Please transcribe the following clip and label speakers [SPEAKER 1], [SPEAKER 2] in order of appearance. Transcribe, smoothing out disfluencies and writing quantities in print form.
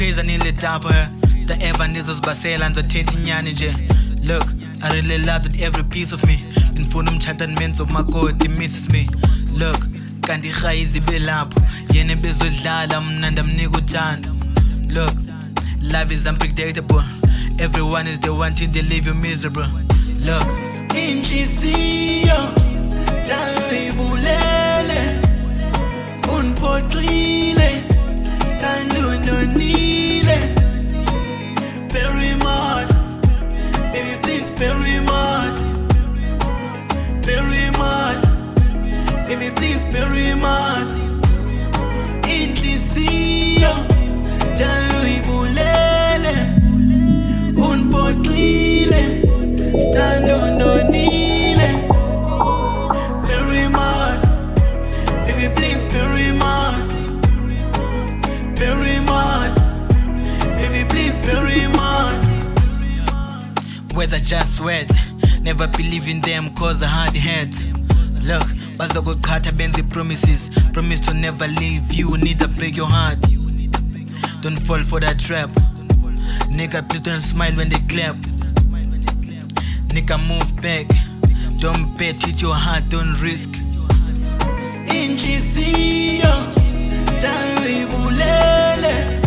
[SPEAKER 1] crazy nile damper. The ever nizos basela and the nyani nje. Look, I really loved every piece of me. In funum chatted men of my god, he misses me. Look, kanti khaizi belapho. Yene bezodlala mnanda mnika uthando. Look, life is unpredictable. Everyone is the wanting to leave you miserable. Look, inhliziyo talibulele unpotrile stand unonile very much baby please very much baby please very much inhliziyo talibulele unpotrile stand unonile very much baby please very much baby please very much. Words are just words, never believe in them cause a hard head. Look, bazokuqhatha benze promises, promise to never leave you, need to break your heart. Don't fall for that trap. Nigga, please don't smile when they clap. Nigga, move back. Don't bet with your heart, don't risk. Inhliziyo talibulele